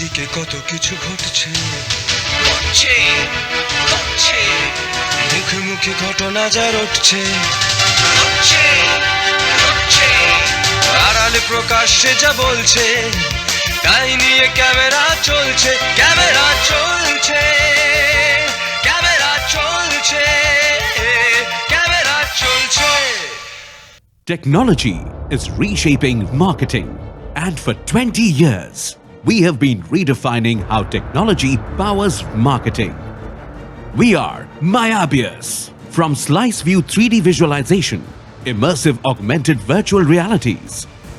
চারিদিকে কত কিছু ঘটছে, মুখে মুখে ঘটনা যা রটছে, আড়ালে প্রকাশ্যে যা বলছে, তাই নিয়ে ক্যামেরা চলছে, ক্যামেরা চলছে, ক্যামেরা চলছে, ক্যামেরা চলছে। Technology is reshaping marketing, and for 20 years, we have been redefining how technology powers marketing. We are Mayabius. From Slice View 3D visualization, immersive augmented virtual realities,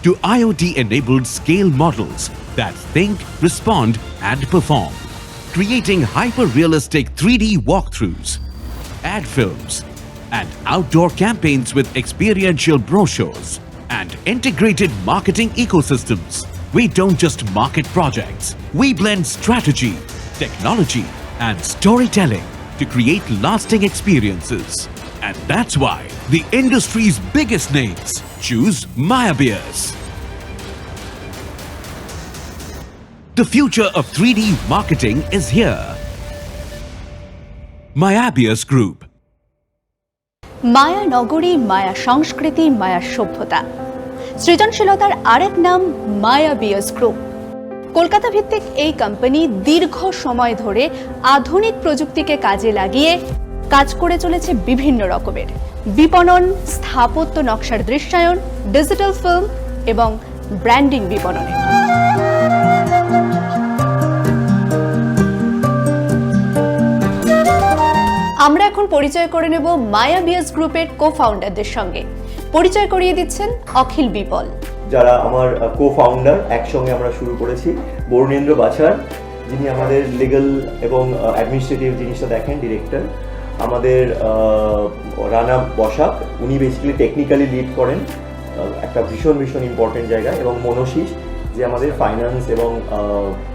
to IoT-enabled scale models that think, respond, and perform, creating hyper-realistic 3D walkthroughs, ad films, and outdoor campaigns with experiential brochures and integrated marketing ecosystems. We don't just market projects, we blend strategy, technology, and storytelling to create lasting experiences. And that's why the industry's biggest names choose Mayabius. The future of 3D marketing is here. Mayabius Group. মায়া নগরী, মায়া সংস্কৃতি, মায়া সভ্যতা, সৃজনশীলতার আরেক নাম মায়াবিয়াস group. Kolkata ভিত্তিক এই company দীর্ঘ সময় ধরে আধুনিক প্রযুক্তিকে কাজে লাগিয়ে কাজ করে চলেছে বিভিন্ন রকমের বিপণন, স্থাপত্য নকশার দৃশ্যায়ন, ডিজিটাল ফিল্ম এবং ব্র্যান্ডিং বিপণনে। আমরা এখন পরিচয় করে নেব মায়াবিয়াস গ্রুপের কো-ফাউন্ডারদের সঙ্গে। পরিচয় করিয়ে দিচ্ছেন অখিল বিপল, যারা আমার কো-ফাউন্ডার। একসঙ্গে আমরা শুরু করেছি। বরুণেন্দ্র বাছার, যিনি আমাদের লিগ্যাল এবং অ্যাডমিনিস্ট্রেটিভ জিনিসটা দেখেন, ডিরেক্টর। আমাদের রানা বসাক, উনি বেসিক্যালি টেকনিক্যালি লিড করেন একটা ভীষণ ভীষণ ইম্পর্টেন্ট জায়গায়। এবং মনোশীষ, যে আমাদের ফাইন্যান্স এবং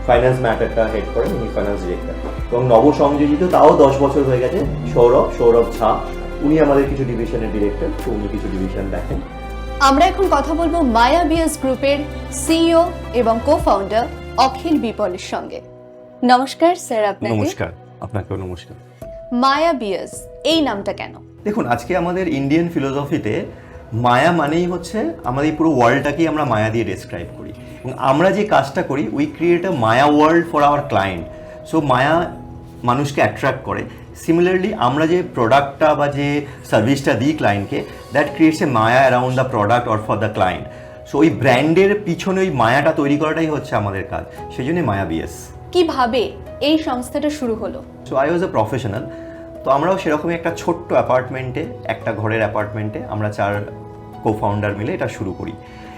ফাইন্যান্স ম্যাটারটা হেড করেন, উনি ফাইন্যান্স ডিরেক্টর। এবং নবসংযোজিত, তাও 10 বছর হয়ে গেছে, সৌরভ ঝা, উনি আমাদের কিছু ডিভিশনের ডিরেক্টর, তো উনি কিছু ডিভিশন দেখেন। আমরা এখন কথা বলবো মায়াবিয়াস গ্রুপের সিইও এবং কো-ফাউন্ডার অখিল বিপলের সঙ্গে। নমস্কার স্যার। আপনাকে নমস্কার। আপনাকেও নমস্কার। মায়াবিয়াস এই নামটা কেন? দেখুন, আজকে আমাদের ইন্ডিয়ান ফিলোসফিতে মায়া মানেই হচ্ছে আমাদের এই পুরো ওয়ার্ল্ডটাকেই আমরা মায়া দিয়ে ডেসক্রাইব করি, এবং আমরা যে কাজটা করি, we create a maya world for our client. So maya মানুষকে অ্যাট্রাক্ট করে। সিমিলারলি আমরা যে প্রোডাক্টটা বা যে সার্ভিসটা দিই ক্লায়েন্টকে, that creates A Maya around the product or for the client. So ওই ব্র্যান্ডের পিছনে ওই মায়াটা তৈরি করাটাই হচ্ছে আমাদের কাজ, সেই জন্যই মায়াবিয়াস। কিভাবে এই সংস্থাটা শুরু হলো? So I was a professional. তো আমরাও সেরকমই একটা ছোট্ট অ্যাপার্টমেন্টে, একটা ঘরের অ্যাপার্টমেন্টে আমরা 4 কো-ফাউন্ডার মিলে এটা শুরু করি।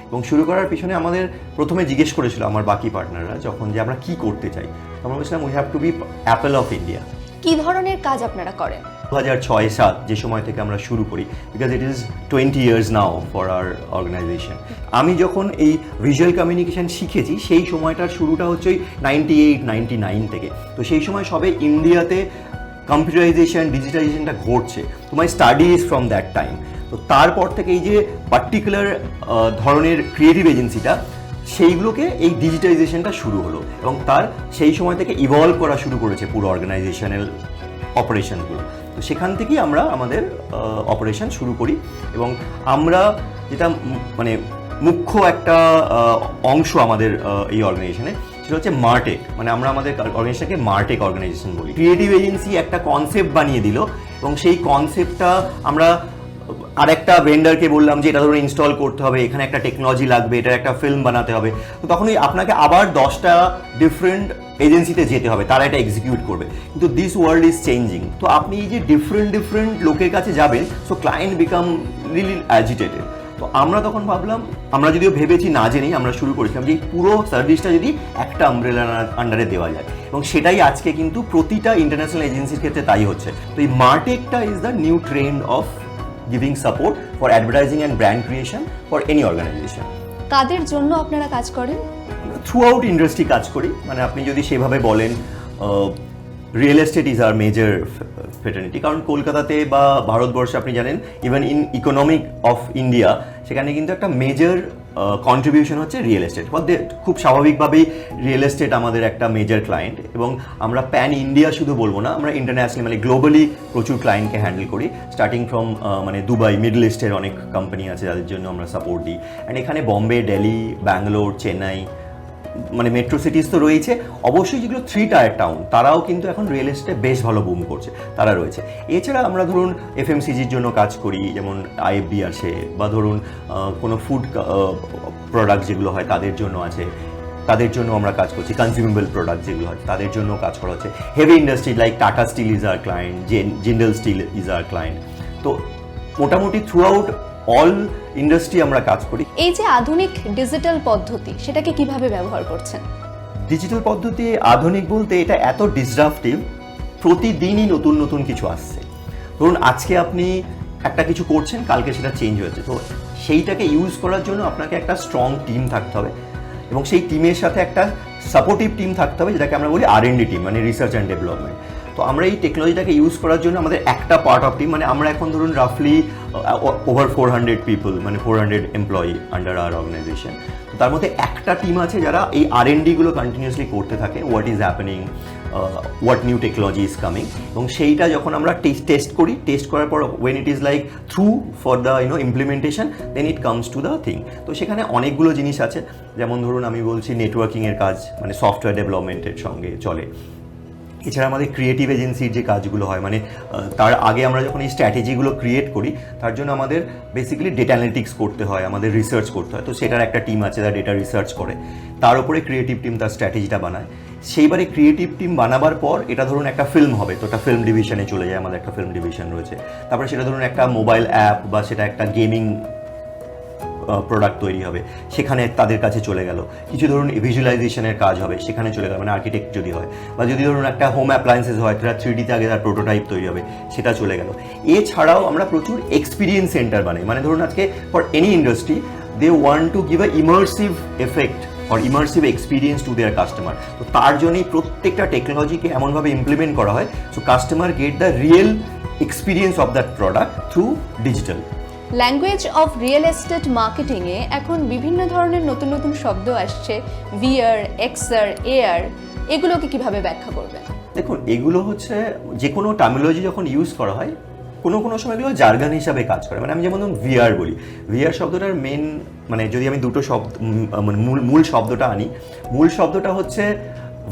এবং শুরু করার পিছনে আমাদের প্রথমে জিজ্ঞেস করেছিল আমার বাকি পার্টনাররা যখন, যে আমরা কী করতে চাই। আমরা বলেছিলাম we have to be apple of India. কি ধরনের কাজ আপনারা করেন? 2006-07 যে সময় থেকে আমরা শুরু করি, because it is 20 years now for our organization. আমি যখন এই ভিজুয়াল কমিউনিকেশন শিখেছি, সেই সময়টার শুরুটা হচ্ছে ওই 98-99 থেকে। তো সেই সময় সবে ইন্ডিয়াতে কম্পিউটারাইজেশন, ডিজিটালাইজেশনটা ঘটছে। তো my study is from that time. তো তারপর থেকে এই যে পার্টিকুলার ধরনের ক্রিয়েটিভ এজেন্সিটা, সেইগুলোকে এই ডিজিটাইজেশনটা শুরু হলো, এবং তার সেই সময় থেকে ইভলভ করা শুরু করেছে পুরো অর্গানাইজেশনাল অপারেশনগুলো। তো সেখান থেকেই আমরা আমাদের অপারেশন শুরু করি। এবং আমরা যেটা মানে মুখ্য একটা অংশ আমাদের এই অর্গানাইজেশনে, সেটা হচ্ছে মার্টেক। মানে আমরা আমাদের অর্গানাইজেশনকে মার্টেক অর্গানাইজেশন বলি। ক্রিয়েটিভ এজেন্সি একটা কনসেপ্ট বানিয়ে দিল, এবং সেই কনসেপ্টটা আমরা আরেকটা ভেন্ডারকে বললাম যে এটা ধরুন ইনস্টল করতে হবে, এখানে একটা টেকনোলজি লাগবে, এটার একটা ফিল্ম বানাতে হবে। তো তখনই আপনাকে আবার 10টা ডিফারেন্ট এজেন্সিতে যেতে হবে, তারা এটা এক্সিকিউট করবে। কিন্তু দিস ওয়ার্ল্ড ইজ চেঞ্জিং। তো আপনি এই যে ডিফারেন্ট লোকের কাছে যাবেন, so client become really agitated. তো আমরা তখন ভাবলাম, আমরা যদিও ভেবেছি না জেনেই আমরা শুরু করেছিলাম যে পুরো সার্ভিসটা যদি একটা আমব্রেলার আন্ডারে দেওয়া যায়, এবং সেটাই আজকে কিন্তু প্রতিটা ইন্টারন্যাশনাল এজেন্সির ক্ষেত্রে তাই হচ্ছে। তো এই মার্টেকটা is the new trend of giving support for advertising and brand creation for any organization. কাদের জন্য আপনারা কাজ করেন? থ্রুআউট ইন্ডাস্ট্রি কাজ করি। মানে আপনি যদি সেভাবে বলেন, real estate is are major fraternity. কারণ কলকাতাতে বা ভারতবর্ষে আপনি জানেন, even in economic of India, সেখানে কিন্তু একটা মেজর কন্ট্রিবিউশন হচ্ছে রিয়েল এস্টেট। খুব স্বাভাবিকভাবেই রিয়েল এস্টেট আমাদের একটা মেজর ক্লায়েন্ট, এবং আমরা প্যান ইন্ডিয়া শুধু বলবো না, আমরা ইন্টারন্যাশনালি মানে গ্লোবালি প্রচুর ক্লায়েন্টকে হ্যান্ডেল করি, স্টার্টিং ফ্রম মানে দুবাই, মিডল ইস্টের অনেক কোম্পানি আছে যাদের জন্য আমরা সাপোর্ট দিই। অ্যান্ড এখানে বম্বে, দিল্লি, ব্যাঙ্গালোর, চেন্নাই, মানে মেট্রো সিটিস তো রয়েছে, অবশ্যই যেগুলো 3 টায়ার টাউন তারাও কিন্তু এখন রিয়েল এস্টেটে বেশ ভালো বুম করছে, তারা রয়েছে। এছাড়া আমরা ধরুন এফএমসিজির জন্য কাজ করি, যেমন আইএফবি আছে, বা ধরুন কোনো ফুড প্রোডাক্ট যেগুলো হয় তাদের জন্য আছে, তাদের জন্য আমরা কাজ করছি। কনজিউমেবল প্রোডাক্ট যেগুলো হয় তাদের জন্য কাজ করা হচ্ছে। Heavy industry like Tata steel is our client, Jindal steel is our client. তো মোটামুটি থ্রু আউট অল ইন্ডাস্ট্রি আমরা কাজ করি। এই যে আধুনিক ডিজিটাল পদ্ধতি, সেটাকে কিভাবে ব্যবহার করছেন? ডিজিটাল পদ্ধতি আধুনিক বলতে এটা এত ডিসরাপটিভ, প্রতিদিনই নতুন নতুন কিছু আসছে। ধরুন আজকে আপনি একটা কিছু করছেন, কালকে সেটা চেঞ্জ হয়েছে, তো সেইটাকে ইউজ করার জন্য আপনাকে একটা স্ট্রং টিম থাকতে হবে, এবং সেই টিমের সাথে একটা সাপোর্টিভ টিম থাকতে হবে, যেটাকে আমরা বলি R&D টিম, মানে রিসার্চ অ্যান্ড ডেভেলপমেন্ট। তো আমরা এই টেকনোলজিটাকে ইউজ করার জন্য আমাদের একটা পার্ট অফ টিম, মানে আমরা এখন ধরুন রাফলি ওভার 400 পিপল, মানে 400 এমপ্লয়ি আন্ডার আওয়ার অর্গানাইজেশন। তো তার মধ্যে একটা টিম আছে যারা এই R&D গুলো কন্টিনিউয়াসলি করতে থাকে, what is happening, what new technology is coming, এবং সেইটা যখন আমরা টেস্ট করি, টেস্ট করার পর when it is like through for the implementation, then it comes to the thing. তো সেখানে অনেকগুলো জিনিস আছে, যেমন ধরুন আমি বলছি নেটওয়ার্কিংয়ের কাজ, মানে সফটওয়্যার ডেভেলপমেন্টের সঙ্গে চলে। এছাড়া আমাদের ক্রিয়েটিভ এজেন্সির যে কাজগুলো হয়, মানে তার আগে আমরা যখন এই স্ট্র্যাটেজিগুলো ক্রিয়েট করি, তার জন্য আমাদের বেসিক্যালি ডেটা অ্যানালিটিক্স করতে হয়, আমাদের রিসার্চ করতে হয়। তো সেটার একটা টিম আছে যারা ডেটা রিসার্চ করে, তার উপরে ক্রিয়েটিভ টিম তার স্ট্র্যাটেজিটা বানায়। সেইবারে ক্রিয়েটিভ টিম বানাবার পর এটা ধরুন একটা ফিল্ম হবে, তো একটা ফিল্ম ডিভিশনে চলে যায়, আমাদের একটা ফিল্ম ডিভিশন রয়েছে। তারপরে সেটা ধরুন একটা মোবাইল অ্যাপ বা সেটা একটা গেমিং প্রোডাক্ট তৈরি হবে, সেখানে তাদের কাছে চলে গেল। কিছু ধরুন ভিজুয়ালাইজেশনের কাজ হবে, সেখানে চলে গেল, মানে আর্কিটেক্ট যদি হয়, বা যদি ধরুন একটা হোম অ্যাপ্লায়েন্সেস হয়, তারা 3Dতে আগে তার প্রোটোটাইপ তৈরি হবে, সেটা চলে গেল। এছাড়াও আমরা প্রচুর এক্সপিরিয়েন্স সেন্টার বানাই, মানে ধরুন আজকে for any industry they want to give a immersive effect or immersive experience to their customer. তো তার জন্যই প্রত্যেকটা টেকনোলজিকে এমনভাবে ইমপ্লিমেন্ট করা হয় so customer get the real experience of that product through digital. Language of real estate মার্কেটিংয়ে এখন বিভিন্ন ধরনের নতুন নতুন শব্দ আসছে, VR, XR, AR, এগুলোকে কিভাবে ব্যাখ্যা করবেন? দেখুন, এগুলো হচ্ছে যে কোনো টার্মিনোলজি যখন ইউজ করা হয়, কোনো কোনো সময় এগুলো জার্গান হিসাবে কাজ করে। মানে আমি যেমন ধরুন VR বলি, VR শব্দটার মেন, মানে যদি আমি দুটো শব্দ মানে মূল শব্দটা আনি, মূল শব্দটা হচ্ছে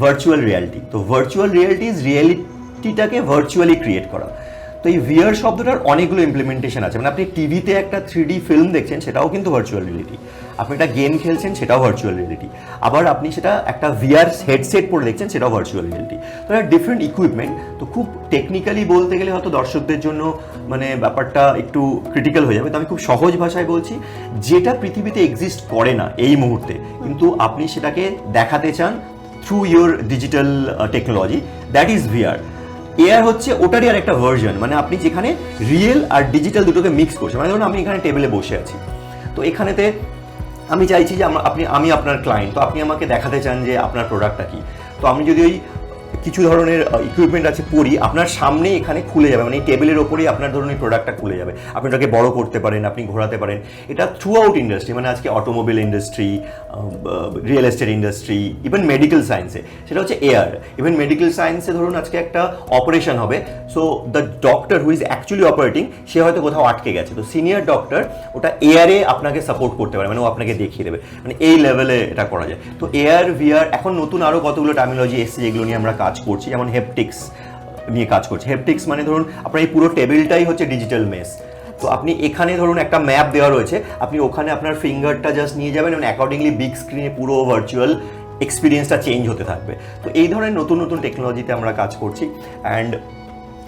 ভার্চুয়াল রিয়ালিটি। তো ভার্চুয়াল রিয়ালিটি ইজ রিয়ালিটিটাকে ভার্চুয়ালি ক্রিয়েট করা। তো এই VR শব্দটার অনেকগুলো ইমপ্লিমেন্টেশন আছে, মানে আপনি টিভিতে একটা 3D ফিল্ম দেখছেন, সেটাও কিন্তু ভার্চুয়াল রিয়েলিটি। আপনি একটা গেম খেলছেন, সেটাও ভার্চুয়াল রিয়েলিটি। আবার আপনি সেটা একটা VR হেডসেট পরে দেখছেন, সেটাও ভার্চুয়াল রিয়েলিটি। তো এটা ডিফারেন্ট ইকুইপমেন্ট। তো খুব টেকনিক্যালি বলতে গেলে হয়তো দর্শকদের জন্য মানে ব্যাপারটা একটু ক্রিটিক্যাল হয়ে যাবে, তো আমি খুব সহজ ভাষায় বলছি, যেটা পৃথিবীতে এক্সিস্ট করে না এই মুহূর্তে, কিন্তু আপনি সেটাকে দেখাতে চান through your digital technology, that is VR। AR হচ্ছে ওটারই আর একটা ভার্জন, মানে আপনি যেখানে রিয়েল আর ডিজিটাল দুটোকে মিক্স করছেন। মানে ধরুন আমি এখানে টেবিলে বসে আছি, তো এখানেতে আমি চাইছি যে আমি আপনার ক্লায়েন্ট, তো আপনি আমাকে দেখাতে চান যে আপনার প্রোডাক্টটা কি। তো আমি যদি ওই কিছু ধরনের ইকুইপমেন্ট আছে পরি, আপনার সামনে এখানে খুলে যাবে, মানে এই টেবিলের ওপরেই আপনার ধরুন এই প্রোডাক্টটা খুলে যাবে। আপনি ওটাকে বড় করতে পারেন, আপনি ঘোরাতে পারেন। এটা থ্রু আউট ইন্ডাস্ট্রি, মানে আজকে automobile industry, real estate industry, even medical সায়েন্সে সেটা হচ্ছে AR। ইভেন মেডিকেল সায়েন্সে ধরুন আজকে একটা অপারেশন হবে, so the doctor who is actually operating, সে হয়তো কোথাও আটকে গেছে, তো সিনিয়র ডক্টর ওটা AR-এ আপনাকে সাপোর্ট করতে পারে, মানে ও আপনাকে দেখিয়ে দেবে, মানে এই লেভেলে এটা করা যায়। তো AR, VR, এখন নতুন আরও কতগুলো টার্মিনোলজি এসছে যেগুলো নিয়ে আমরা কাজ করছি, যেমন হেপটিক্স নিয়ে কাজ করছি। হেপটিক্স মানে ধরুন আপনার এই পুরো টেবিলটাই হচ্ছে ডিজিটাল মেস। তো আপনি এখানে ধরুন একটা ম্যাপ দেওয়া রয়েছে, আপনি ওখানে আপনার ফিঙ্গারটা জাস্ট নিয়ে যাবেন এবং অ্যাকর্ডিংলি বিগ স্ক্রিনে পুরো ভার্চুয়াল এক্সপিরিয়েন্সটা চেঞ্জ হতে থাকবে। তো এই ধরনের নতুন নতুন টেকনোলজিতে আমরা কাজ করছি। অ্যান্ড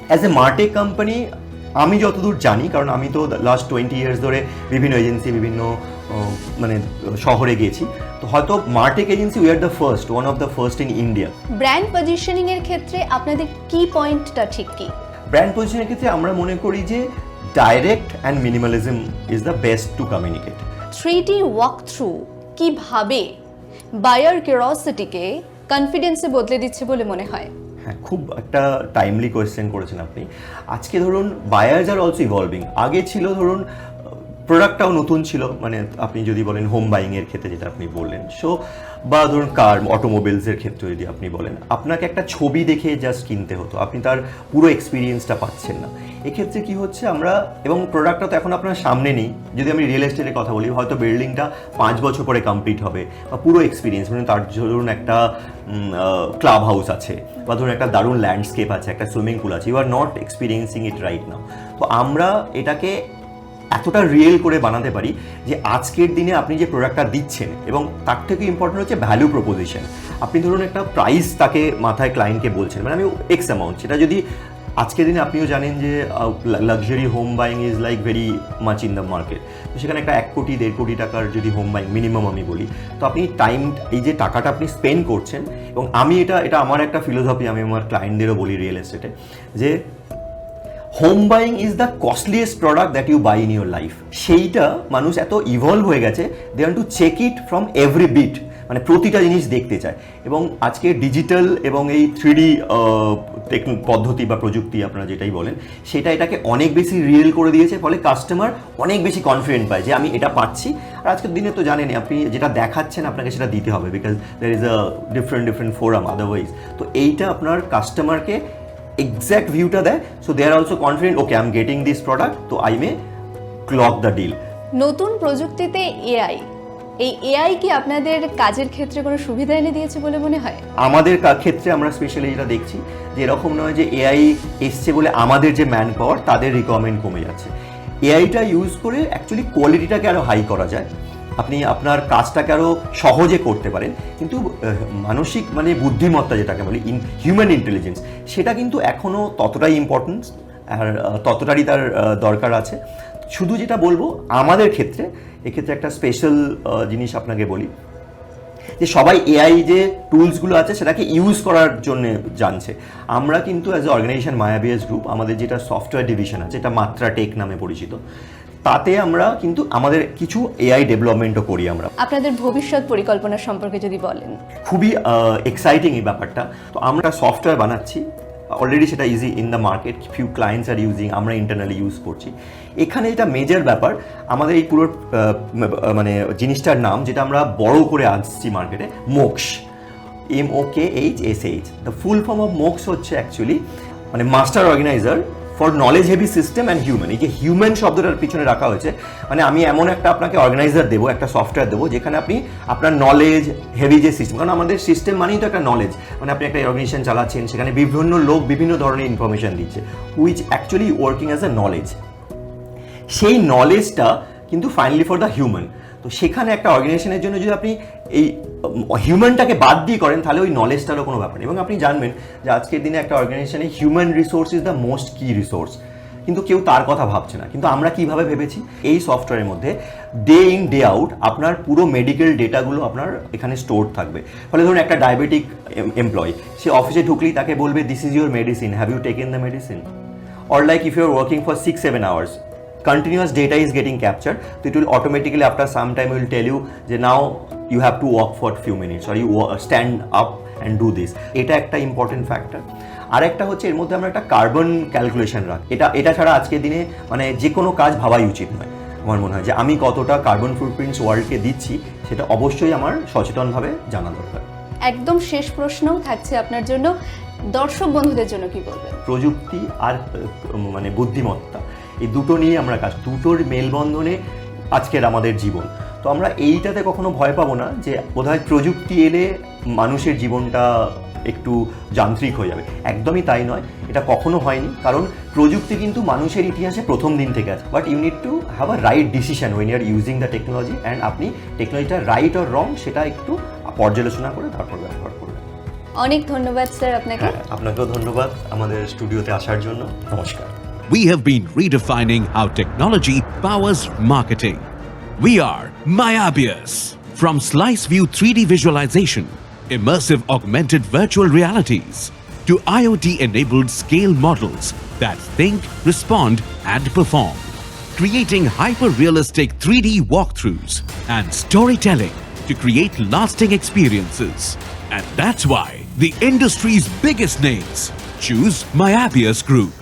অ্যাজ এ মার্টেক কোম্পানি আমি যতদূর জানি, কারণ আমি তো লাস্ট 20 ইয়ার্স ধরে বিভিন্ন এজেন্সি, বিভিন্ন মানে শহরে গেছি, তো হয়তো martech agency we are the first, one of the first in India. Brand positioning এর ক্ষেত্রে আপনাদের কি পয়েন্টটা ঠিক কি? ব্র্যান্ড পজিশনের ক্ষেত্রে আমরা মনে করি যে direct and minimalism is the best to communicate. 3D walk through কিভাবে বায়ার কিউরিওসিটিকে কনফিডেন্সে বদলে দিচ্ছে বলে মনে হয়? হ্যাঁ, খুব একটা টাইমলি কোয়েশ্চেন করেছেন আপনি। আজকে ধরুন বায়ার্স আর অলসো ইভলভিং। আগে ছিল ধরুন প্রোডাক্টটাও নতুন ছিল, মানে আপনি যদি বলেন হোম বাইংয়ের ক্ষেত্রে যেটা আপনি বললেন, সো বা ধরুন কার অটোমোবাইলসের ক্ষেত্রে যদি আপনি বলেন, আপনাকে একটা ছবি দেখে জাস্ট কিনতে হতো, আপনি তার পুরো এক্সপিরিয়েন্সটা পাচ্ছেন না। এক্ষেত্রে কি হচ্ছে আমরা, এবং প্রোডাক্টটা তো এখন আপনার সামনে নেই, যদি আমি রিয়েল এস্টেটের কথা বলি, হয়তো বিল্ডিংটা 5 বছর পরে কমপ্লিট হবে, বা পুরো এক্সপিরিয়েন্স, মানে তার ধরুন একটা ক্লাব হাউস আছে, বা ধরুন একটা দারুণ ল্যান্ডস্কেপ আছে, একটা সুইমিং পুল আছে, you are not experiencing it right now. তো আমরা এটাকে এতটা রিয়েল করে বানাতে পারি যে আজকের দিনে আপনি যে প্রোডাক্টটা দিচ্ছেন, এবং তার থেকে ইম্পর্টেন্ট হচ্ছে ভ্যালু প্রপোজিশন। আপনি ধরুন একটা প্রাইস তাকে মাথায় ক্লায়েন্টকে বলছেন, মানে আমি এক্স অ্যামাউন্ট, সেটা যদি আজকের দিনে আপনিও জানেন যে luxury home buying is like very much in the market, তো সেখানে একটা 1 কোটি 1.5 কোটি টাকার যদি হোম বাইং মিনিমাম আমি বলি, তো আপনি টাইম, এই যে টাকাটা আপনি স্পেন্ড করছেন, এবং আমি এটা আমার একটা ফিলোসফি, আমি আমার ক্লায়েন্টদেরও বলি রিয়েল এস্টেটে, যে home buying is the costliest product that you buy in your life. সেইটা মানুষ এত ইভলভ হয়ে গেছে, they want to check it from every bit, মানে প্রতিটা জিনিস দেখতে চায়। এবং আজকে ডিজিটাল এবং এই 3D পদ্ধতি বা প্রযুক্তি আপনারা যেটাই বলেন, সেটা এটাকে অনেক বেশি রিয়েল করে দিয়েছে, ফলে কাস্টমার অনেক বেশি কনফিডেন্ট পায় যে আমি এটা পাচ্ছি। আর আজকের দিনে তো জানেনই, আপনি যেটা দেখাচ্ছেন আপনাকে সেটা দিতে হবে, because there is a different forum otherwise. তো এইটা আপনার কাস্টমারকে এক্স্যাক্ট ভিউটা দেয়, so they are also confident, okay I am getting this product, তো I may clock the deal. নতুন প্রযুক্তিতে এআই, এই এআই কি আপনাদের কাজের ক্ষেত্রে কোনো সুবিধা এনে দিয়েছে বলে মনে হয়? আমাদের ক্ষেত্রে আমরা স্পেশালি যেটা দেখছি, যে এরকম নয় যে এআই এসছে বলে আমাদের যে ম্যান পাওয়ার তাদের রিকোয়ারমেন্ট কমে যাচ্ছে। এআইটা ইউজ করে অ্যাকচুয়ালি কোয়ালিটিটাকে আরও হাই করা যায়, আপনি আপনার কাজটাকে আরও সহজে করতে পারেন, কিন্তু মানসিক মানে বুদ্ধিমত্তা যেটাকে বলি, হিউম্যান ইন্টেলিজেন্স, সেটা কিন্তু এখনও ততটাই ইম্পর্টেন্স, আর ততটারই তার দরকার আছে। শুধু যেটা বলবো আমাদের ক্ষেত্রে, এক্ষেত্রে একটা স্পেশাল জিনিস আপনাকে বলি, যে সবাই এআই যে টুলসগুলো আছে সেটাকে ইউজ করার জন্য জানছে। আমরা কিন্তু অ্যাজ এ অর্গানাইজেশন মায়াবিয়াস গ্রুপ, আমাদের যেটা সফটওয়্যার ডিভিশন আছে, এটা মাত্রা টেক নামে পরিচিত, তাতে আমরা কিন্তু আমাদের কিছু এআই ডেভেলপমেন্টও করি। আমরা আপনাদের ভবিষ্যৎ পরিকল্পনা সম্পর্কে যদি বলেন। খুবই এক্সাইটিং এই ব্যাপারটা। তো আমরা সফটওয়্যার বানাচ্ছি, অলরেডি সেটা easy in the market, few clients are using, আমরা ইন্টারনালি ইউজ করছি। এখানে এটা মেজর ব্যাপার, আমাদের এই পুরো মানে জিনিসটার নাম, যেটা আমরা বড় করে আসছি মার্কেটে, Mokhsh, MOKHSH। The full form of Mokhsh হচ্ছে অ্যাকচুয়ালি মানে master organiser for knowledge heavy system and human. এই যে হিউম্যান শব্দটার পিছনে রাখা হয়েছে, মানে আমি এমন একটা আপনাকে অর্গানাইজার দেবো, একটা সফটওয়্যার দেবো, যেখানে আপনি আপনার নলেজ হেভি যে সিস্টেম, কারণ আমাদের সিস্টেম মানেই তো একটা নলেজ, মানে আপনি একটা অর্গানাইজেশন চালাচ্ছেন, সেখানে বিভিন্ন লোক বিভিন্ন ধরনের ইনফরমেশন দিচ্ছে, which actually working as a knowledge. সেই নলেজটা কিন্তু ফাইনালি ফর দ্য হিউম্যান। তো সেখানে একটা অর্গানাইজেশনের জন্য যদি আপনি এই হিউম্যানটাকে বাদ দিয়ে করেন, তাহলে ওই নলেজটারও কোনো ব্যাপার নেই। এবং আপনি জানবেন যে আজকের দিনে একটা অর্গানাইজেশনে human resource is the most কি রিসোর্স, কিন্তু কেউ তার কথা ভাবছে না। কিন্তু আমরা কিভাবে ভেবেছি, এই সফটওয়্যারের মধ্যে ডে ইন ডে আউট আপনার পুরো মেডিকেল ডেটাগুলো আপনার এখানে স্টোর থাকবে। ফলে ধরুন একটা ডায়াবেটিক এমপ্লয়ি, সে অফিসে ঢুকলেই তাকে বলবে, this is your medicine, have you taken the medicine? Or like if you are working for 6-7 hours, continuous data is getting captured, so it will automatically after some time will tell you যে now you have to walk for few minutes or you stand up and do this. এটা একটা important factor. আর একটা হচ্ছে এর মধ্যে আমরা একটা carbon calculation রাখি। এটা ছাড়া আজকের দিনে মানে যে কোনো কাজ ভাবাই উচিত নয়। আমার মনে হয় যে আমি কতটা কার্বন ফুটপ্রিন্টস ওয়ার্ল্ডকে দিচ্ছি, সেটা অবশ্যই আমার সচেতনভাবে জানা দরকার। একদম শেষ প্রশ্ন থাকছে আপনার জন্য, দর্শক বন্ধুদের জন্য কি বলবেন? প্রযুক্তি আর মানে বুদ্ধিমত্তা, এই দুটো নিয়ে আমরা কাজ, দুটোর মেলবন্ধনে আজকের আমাদের জীবন। তো আমরা এইটাতে কখনো ভয় পাবো না যে বোধহয় প্রযুক্তি এলে মানুষের জীবনটা একটু যান্ত্রিক হয়ে যাবে, একদমই তাই নয়, এটা কখনো হয়নি। কারণ প্রযুক্তি কিন্তু মানুষের ইতিহাসে প্রথম দিন থেকে আছে, but you need to have a right decision when you are using the technology, and আপনি টেকনোলজিটা রাইট অর রং সেটা একটু পর্যালোচনা করে তারপর ব্যবহার করবেন। অনেক ধন্যবাদ স্যার আপনাকে। আপনাকেও ধন্যবাদ আমাদের স্টুডিওতে আসার জন্য। নমস্কার। We have been redefining how technology powers marketing. We are Mayabius. From Slice View 3D visualization, immersive augmented virtual realities, to IoT-enabled scale models that think, respond, and perform, creating hyper-realistic 3D walkthroughs and storytelling to create lasting experiences. And that's why the industry's biggest names choose Mayabius Group.